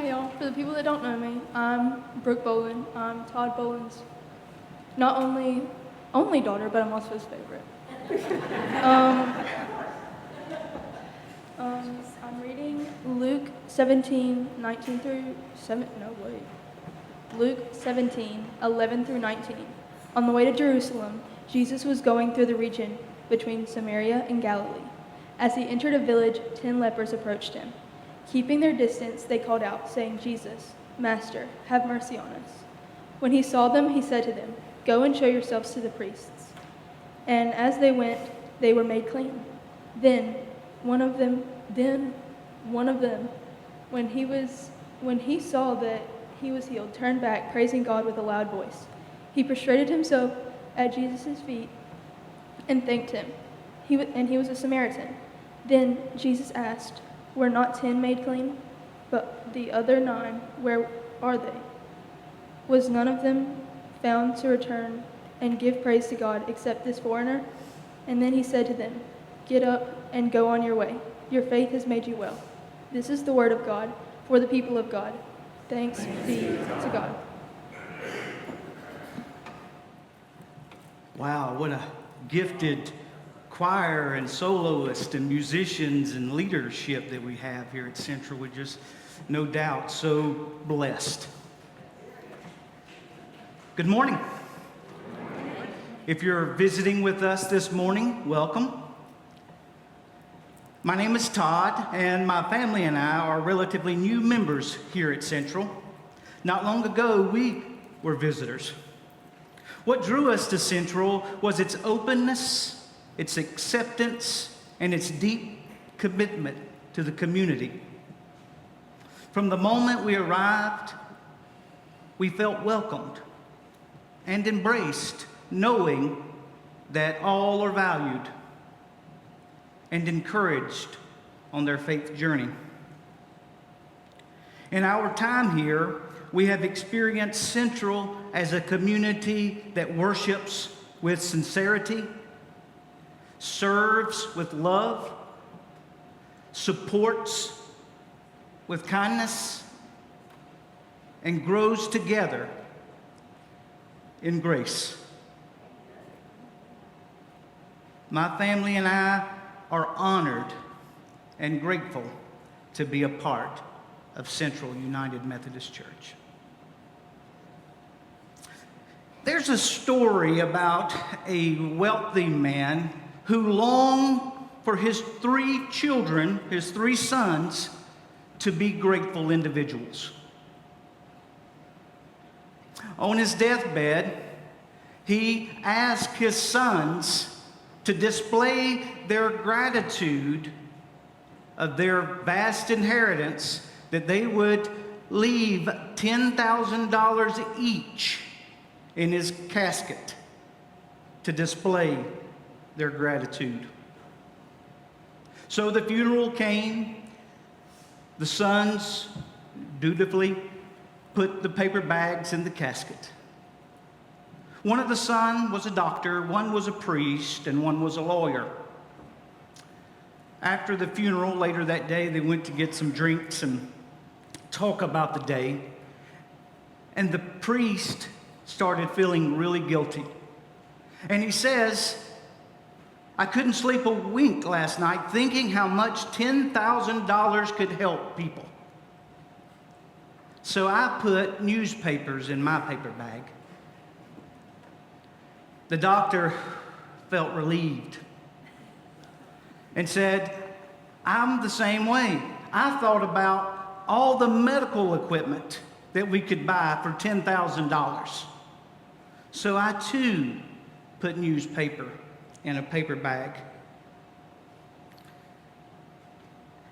Hi y'all. For the people that don't know me, I'm Brooke Bolin. I'm Todd Bolin's not only daughter, but I'm also his favorite. I'm reading Luke 17:19 through 7. No wait. Luke 17:11 through 19. On the way to Jerusalem, Jesus was going through the region between Samaria and Galilee. As he entered a village, 10 lepers approached him. Keeping their distance, they called out, saying, "Jesus, Master, have mercy on us." When he saw them, he said to them, "Go and show yourselves to the priests." And as they went, they were made clean. Then one of them, when he saw that he was healed, turned back, praising God with a loud voice. He prostrated himself at Jesus' feet and thanked him. He was a Samaritan. Then Jesus asked, "Were not 10 made clean? But the other 9, where are they? Was none of them found to return and give praise to God except this foreigner?" And then he said to them, "Get up and go on your way. Your faith has made you well." This is the word of God for the people of God. Thanks be to God. Wow, what a gifted choir and soloist and musicians and leadership that we have here at Central. We're just, no doubt, so blessed. Good morning. If you're visiting with us this morning, welcome. My name is Todd, and my family and I are relatively new members here at Central. Not long ago, we were visitors. What drew us to Central was its openness, its acceptance, and its deep commitment to the community. From the moment we arrived, we felt welcomed and embraced, knowing that all are valued and encouraged on their faith journey. In our time here, we have experienced Central as a community that worships with sincerity, serves with love, supports with kindness, and grows together in grace. My family and I are honored and grateful to be a part of Central United Methodist Church. There's a story about a wealthy man who longed for his 3 children, his 3 sons, to be grateful individuals. On his deathbed, he asked his sons to display their gratitude of their vast inheritance, that they would leave $10,000 each in his casket to display their gratitude. So the funeral came. The sons dutifully put the paper bags in the casket. One of the sons was a doctor, one was a priest, and one was a lawyer. After the funeral, later that day, they went to get some drinks and talk about the day. And the priest started feeling really guilty. And he says, "I couldn't sleep a wink last night thinking how much $10,000 could help people. So I put newspapers in my paper bag." The doctor felt relieved and said, "I'm the same way. I thought about all the medical equipment that we could buy for $10,000. So I too put newspaper in a paper bag."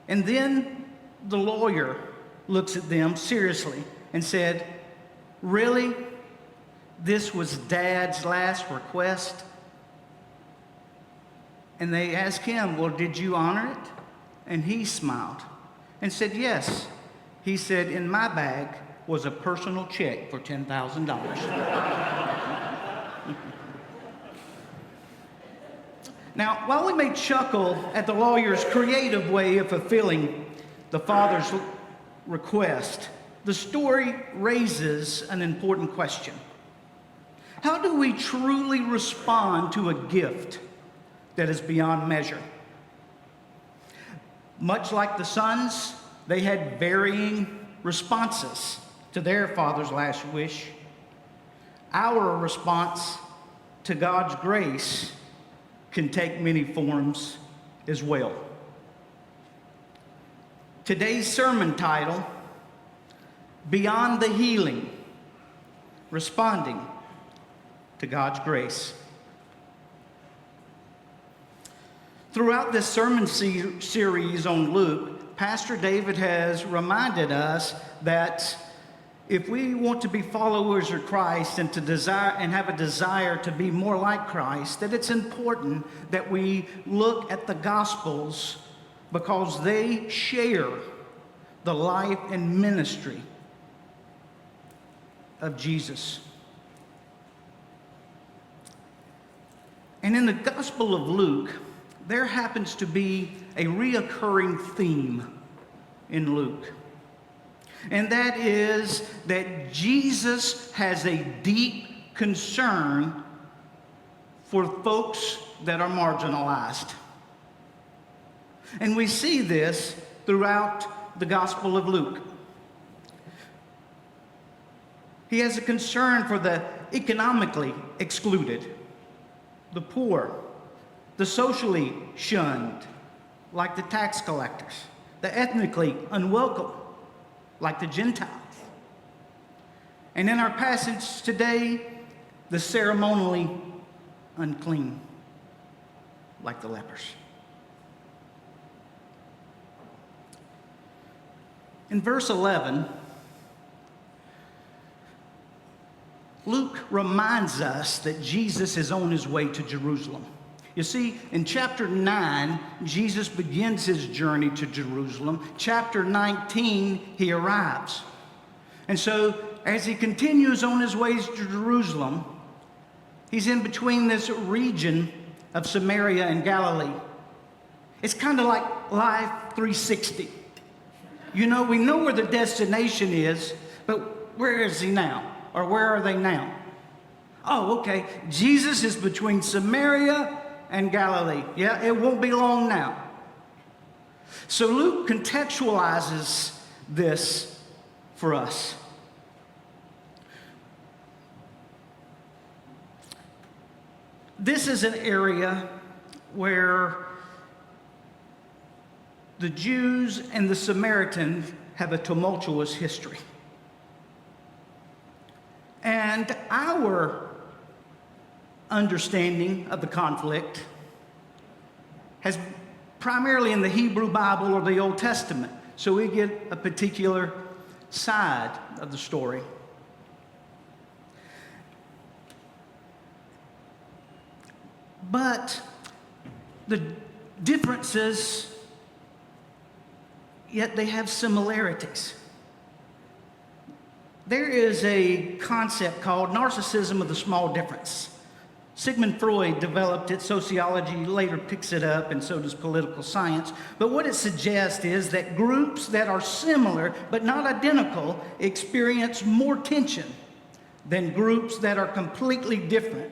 And then the lawyer looks at them seriously and said, "Really? This was Dad's last request?" And they asked him, "Well, did you honor it?" And he smiled and said, "Yes." He said, "In my bag was a personal check for $10,000. Now, while we may chuckle at the lawyer's creative way of fulfilling the father's request, the story raises an important question. How do we truly respond to a gift that is beyond measure? Much like the sons, they had varying responses to their father's last wish. Our response to God's grace can take many forms as well. Today's sermon title, Beyond the Healing, Responding to God's Grace. Throughout this sermon series on Luke, Pastor David has reminded us that if we want to be followers of Christ and have a desire to be more like Christ, that it's important that we look at the Gospels because they share the life and ministry of Jesus. And in the Gospel of Luke, there happens to be a reoccurring theme in Luke. And that is that Jesus has a deep concern for folks that are marginalized. And we see this throughout the Gospel of Luke. He has a concern for the economically excluded, the poor, the socially shunned, like the tax collectors, the ethnically unwelcome, like the Gentiles. And in our passage today, the ceremonially unclean, like the lepers. In verse 11, Luke reminds us that Jesus is on his way to Jerusalem. You see, in chapter 9, Jesus begins his journey to Jerusalem. Chapter 19, he arrives. And so, as he continues on his way to Jerusalem, he's in between this region of Samaria and Galilee. It's kind of like Life 360. You know, we know where the destination is, but where is he now? Or where are they now? Oh, okay. Jesus is between Samaria and Galilee. Yeah, it won't be long now. So Luke contextualizes this for us. This is an area where the Jews and the Samaritans have a tumultuous history. And our understanding of the conflict has primarily in the Hebrew Bible or the Old Testament. So we get a particular side of the story. But the differences, yet they have similarities. There is a concept called narcissism of the small difference. Sigmund Freud developed it, sociology later picks it up, and so does political science. But what it suggests is that groups that are similar but not identical experience more tension than groups that are completely different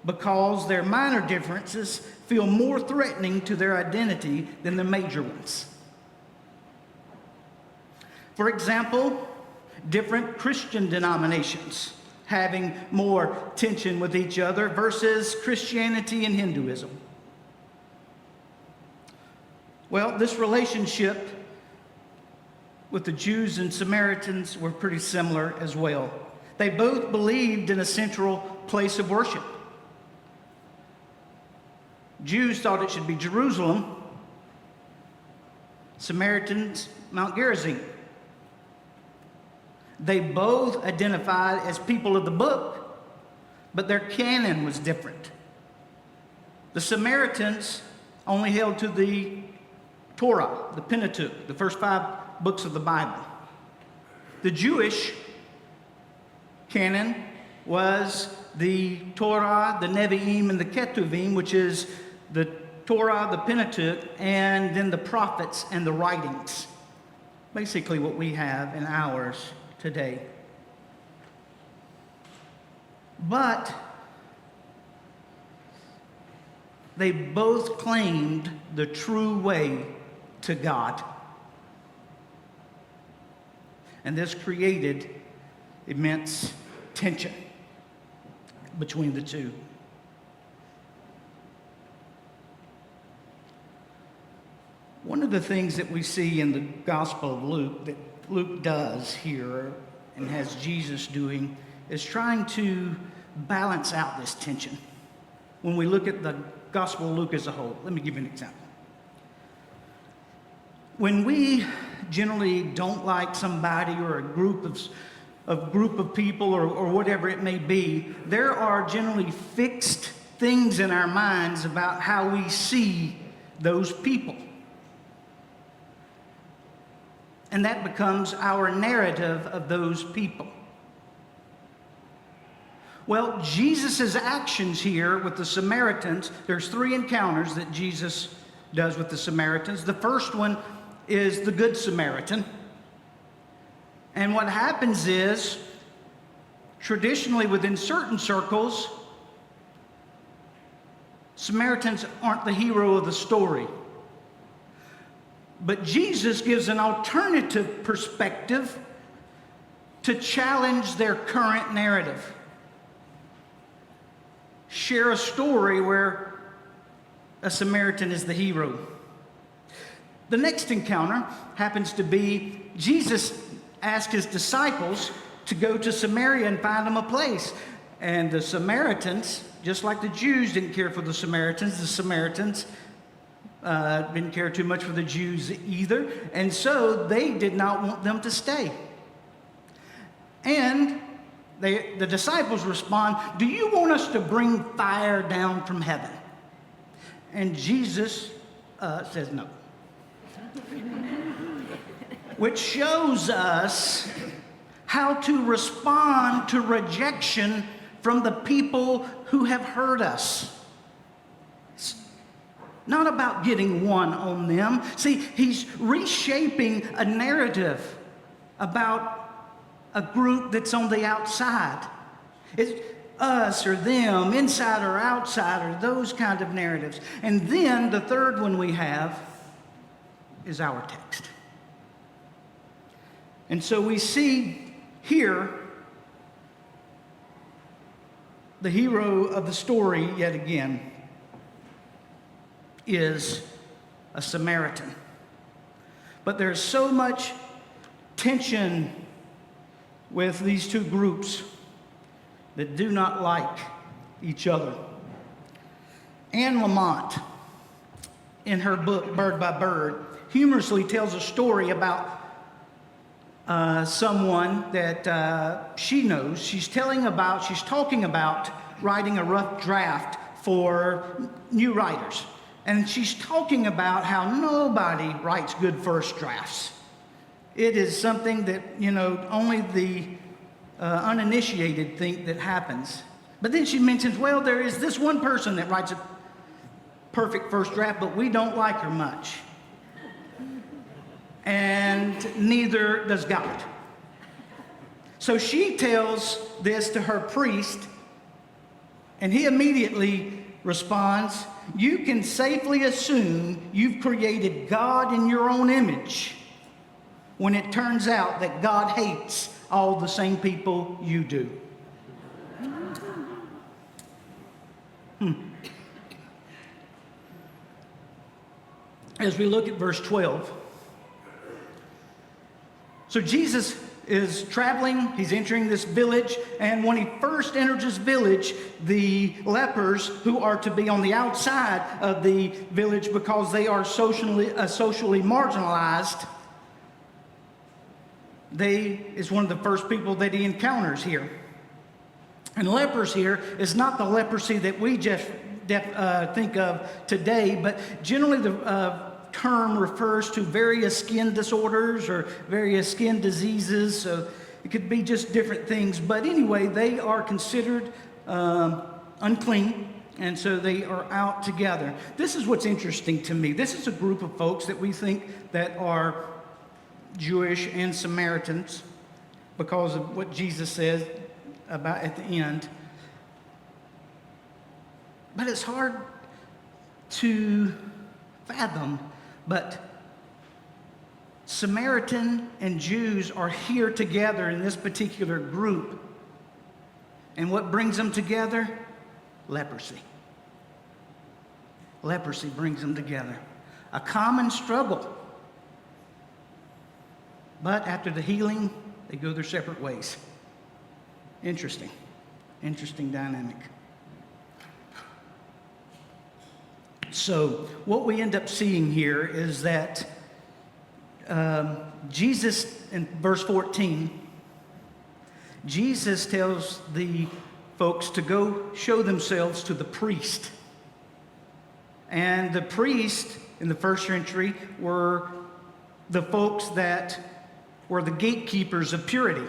because their minor differences feel more threatening to their identity than the major ones. For example, different Christian denominations having more tension with each other versus Christianity and Hinduism. Well, this relationship with the Jews and Samaritans were pretty similar as well. They both believed in a central place of worship. Jews thought it should be Jerusalem, Samaritans, Mount Gerizim. They both identified as people of the book, but their canon was different. The Samaritans only held to the Torah, the Pentateuch, the first 5 books of the Bible. The Jewish canon was the Torah, the Nevi'im, and the Ketuvim, which is the Torah, the Pentateuch, and then the prophets and the writings. Basically what we have in ours today. But they both claimed the true way to God. And this created immense tension between the two. One of the things that we see in the Gospel of Luke, that Luke does here and has Jesus doing, is trying to balance out this tension. When we look at the Gospel of Luke as a whole, let me give you an example. When we generally don't like somebody or a group of people or whatever it may be, there are generally fixed things in our minds about how we see those people. And that becomes our narrative of those people. Well, Jesus' actions here with the Samaritans, there's 3 encounters that Jesus does with the Samaritans. The first one is the Good Samaritan. And what happens is, traditionally within certain circles, Samaritans aren't the hero of the story. But Jesus gives an alternative perspective to challenge their current narrative. Share a story where a Samaritan is the hero. The next encounter happens to be Jesus asked his disciples to go to Samaria and find them a place. And the Samaritans, just like the Jews didn't care for the Samaritans didn't care too much for the Jews either. And so they did not want them to stay. And the disciples respond, "Do you want us to bring fire down from heaven?" And Jesus says no. Which shows us how to respond to rejection from the people who have hurt us. It's not about getting one on them. See, he's reshaping a narrative about a group that's on the outside. It's us or them, inside or outside, or those kind of narratives. And then the third one we have is our text. And so we see here the hero of the story, yet again, is a Samaritan. But there's so much tension with these two groups that do not like each other. Anne Lamott, in her book Bird by Bird, humorously tells a story about someone that she knows. She's talking about writing a rough draft for new writers. And she's talking about how nobody writes good first drafts. It is something that, only the uninitiated think that happens. But then she mentions, well, there is this one person that writes a perfect first draft, but we don't like her much. And neither does God. So she tells this to her priest, and he immediately responds, "You can safely assume you've created God in your own image when it turns out that God hates all the same people you do." As we look at verse 12, so Jesus is traveling, he's entering this village, and when he first enters this village, the lepers, who are to be on the outside of the village because they are socially marginalized, is one of the first people that he encounters here. And lepers here is not the leprosy that we just think of today, but generally the term refers to various skin disorders or various skin diseases. So it could be just different things. But anyway, they are considered unclean, and so they are out together. This is what's interesting to me. This is a group of folks that we think that are Jewish and Samaritans. because of what Jesus says about at the end. But it's hard to fathom. But Samaritan and Jews are here together in this particular group. And what brings them together? Leprosy. Leprosy brings them together. A common struggle. But after the healing, they go their separate ways. Interesting. Interesting dynamic. So what we end up seeing here is that Jesus, in verse 14, Jesus tells the folks to go show themselves to the priest. And the priest in the first century were the folks that were the gatekeepers of purity.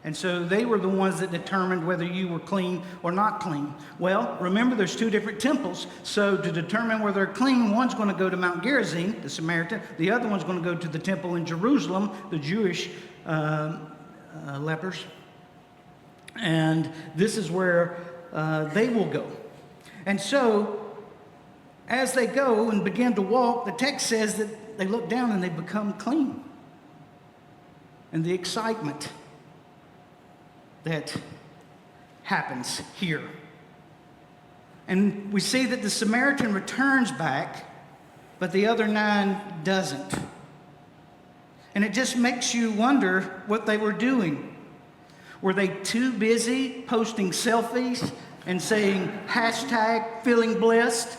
And so they were the ones that determined whether you were clean or not clean. Well, remember, there's two different temples. So to determine whether they're clean, one's going to go to Mount Gerizim, the Samaritan. The other one's going to go to the temple in Jerusalem, the Jewish lepers. And this is where they will go. And so as they go and begin to walk, the text says that they look down and they become clean. And the excitement that happens here. And we see that the Samaritan returns back, but the other 9 doesn't. And it just makes you wonder what they were doing. Were they too busy posting selfies and saying hashtag feeling blessed?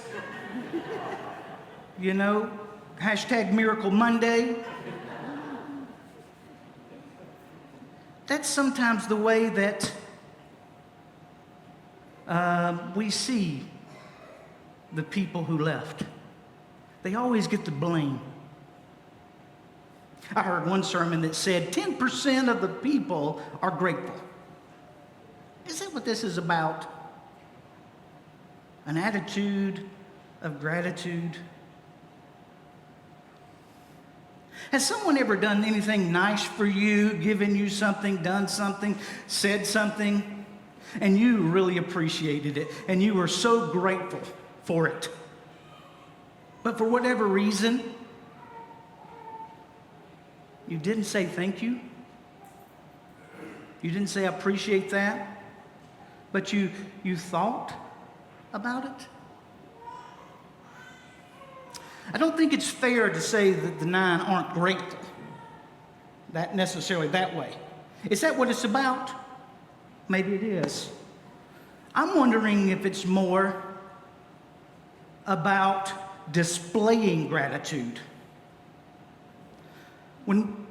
You know, hashtag Miracle Monday? That's sometimes the way that we see the people who left. They always get the blame. I heard one sermon that said 10% of the people are grateful. Is that what this is about? An attitude of gratitude? Has someone ever done anything nice for you, given you something, done something, said something, and you really appreciated it, and you were so grateful for it? But for whatever reason, you didn't say thank you. You didn't say I appreciate that. But you thought about it. I don't think it's fair to say that the 9 aren't grateful, that necessarily that way. Is that what it's about? Maybe it is. I'm wondering if it's more about displaying gratitude. When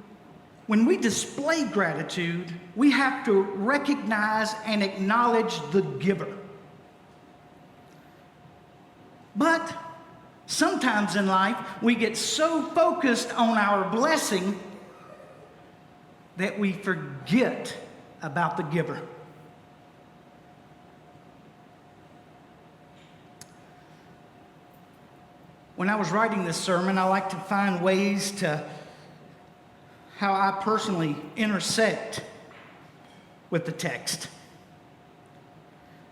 we display gratitude, we have to recognize and acknowledge the giver. But sometimes in life, we get so focused on our blessing that we forget about the giver. When I was writing this sermon, I like to find ways to how I personally intersect with the text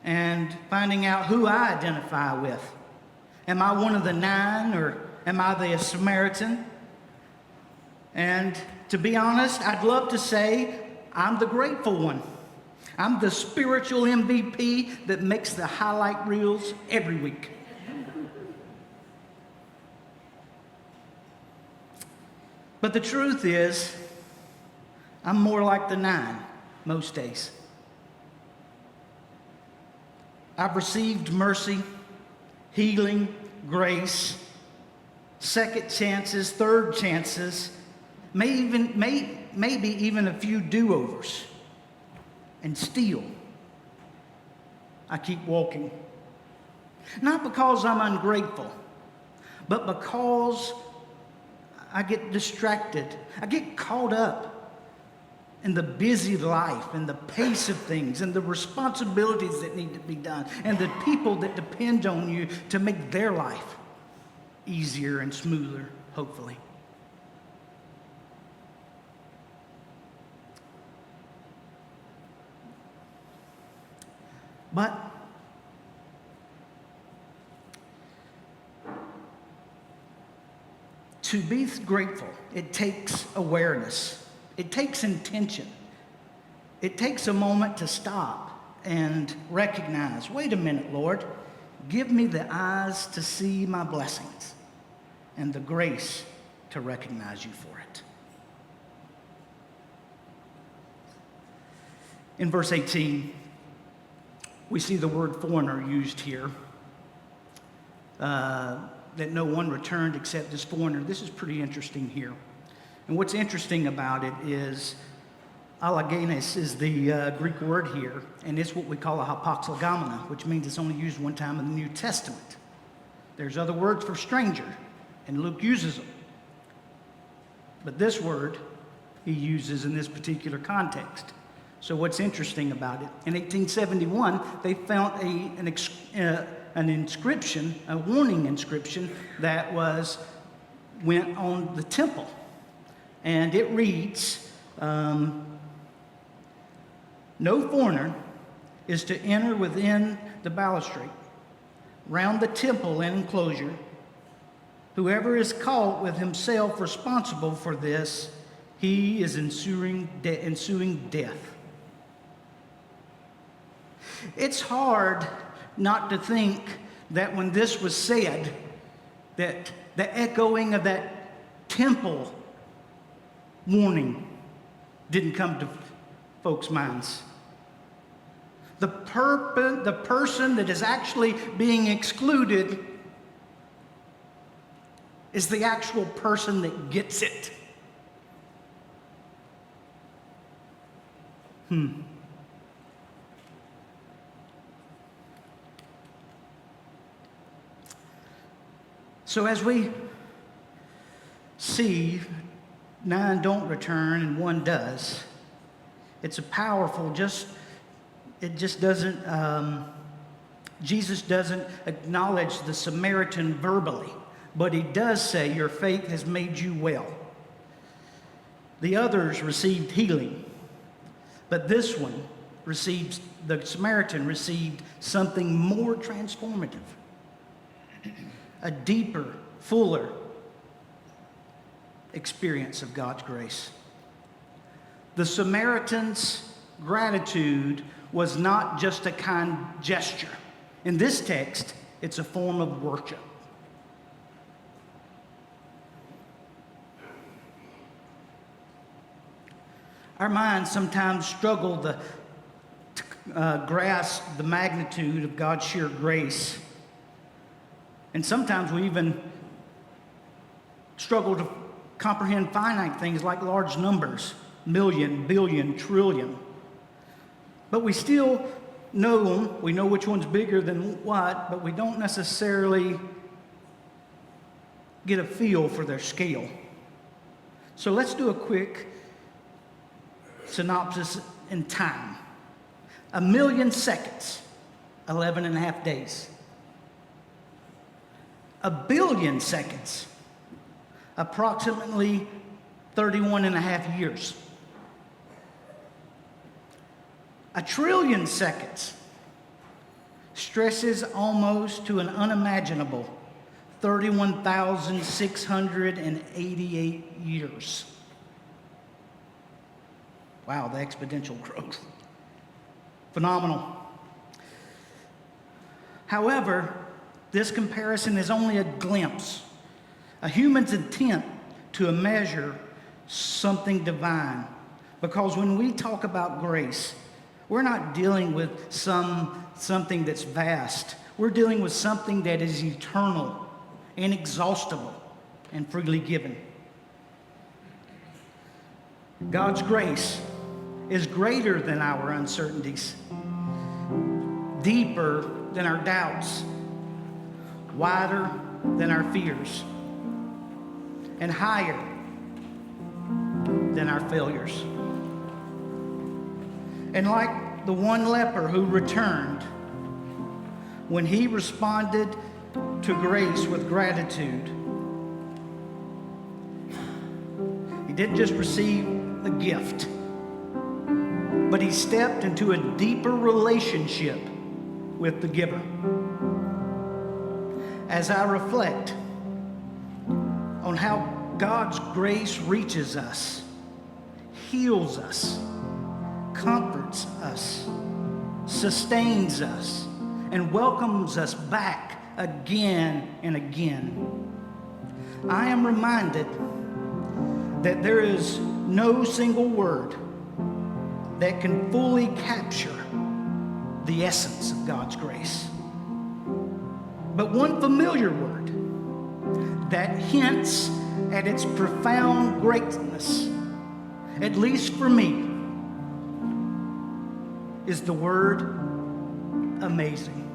and finding out who I identify with. Am I one of the 9, or am I the Samaritan? And to be honest, I'd love to say I'm the grateful one. I'm the spiritual MVP that makes the highlight reels every week. But the truth is, I'm more like the 9 most days. I've received mercy, healing, grace, second chances, third chances, maybe even a few do-overs. And still, I keep walking. Not because I'm ungrateful, but because I get distracted. I get caught up in the busy life and the pace of things and the responsibilities that need to be done and the people that depend on you to make their life easier and smoother, hopefully. But to be grateful, it takes awareness. It takes intention. It takes a moment to stop and recognize, wait a minute, Lord, give me the eyes to see my blessings and the grace to recognize you for it. In verse 18, we see the word foreigner used here, that no one returned except this foreigner. This is pretty interesting here. And what's interesting about it is Allegenes is the Greek word here, and it's what we call a hapaxlegomena, which means it's only used one time in the New Testament. There's other words for stranger, and Luke uses them. But this word he uses in this particular context. So what's interesting about it, in 1871, they found an inscription, a warning inscription that went on the temple. And it reads, no foreigner is to enter within the balustrade, round the temple and enclosure. Whoever is caught with himself responsible for this, he is ensuing death. It's hard not to think that when this was said, that the echoing of that temple warning didn't come to folks' minds. The person that is actually being excluded is the actual person that gets it. So as we see 9 don't return and 1 does, it's a powerful, Jesus doesn't acknowledge the Samaritan verbally, but he does say, your faith has made you well. The others received healing, but this one the Samaritan received something more transformative, a deeper, fuller experience of God's grace. The Samaritan's gratitude was not just a kind gesture. In this text, it's a form of worship. Our minds sometimes struggle to grasp the magnitude of God's sheer grace. And sometimes we even struggle to comprehend finite things like large numbers, million, billion, trillion. But we still know them. We know which one's bigger than what, but we don't necessarily get a feel for their scale. So let's do a quick synopsis in time. 1 million seconds, 11 and a half days. 1 billion seconds, approximately 31 and a half years. 1 trillion seconds stretches almost to an unimaginable 31,688 years. Wow, the exponential growth. Phenomenal. However, this comparison is only a glimpse, a human's attempt to measure something divine. Because when we talk about grace, we're not dealing with something that's vast. We're dealing with something that is eternal, inexhaustible, and freely given. God's grace is greater than our uncertainties, deeper than our doubts, wider than our fears, and higher than our failures. And like the one leper who returned, when he responded to grace with gratitude, he didn't just receive a gift, but he stepped into a deeper relationship with the giver. As I reflect on how God's grace reaches us, heals us, comforts us, sustains us, and welcomes us back again and again, I am reminded that there is no single word that can fully capture the essence of God's grace. But one familiar word that hints at its profound greatness, at least for me, is the word amazing.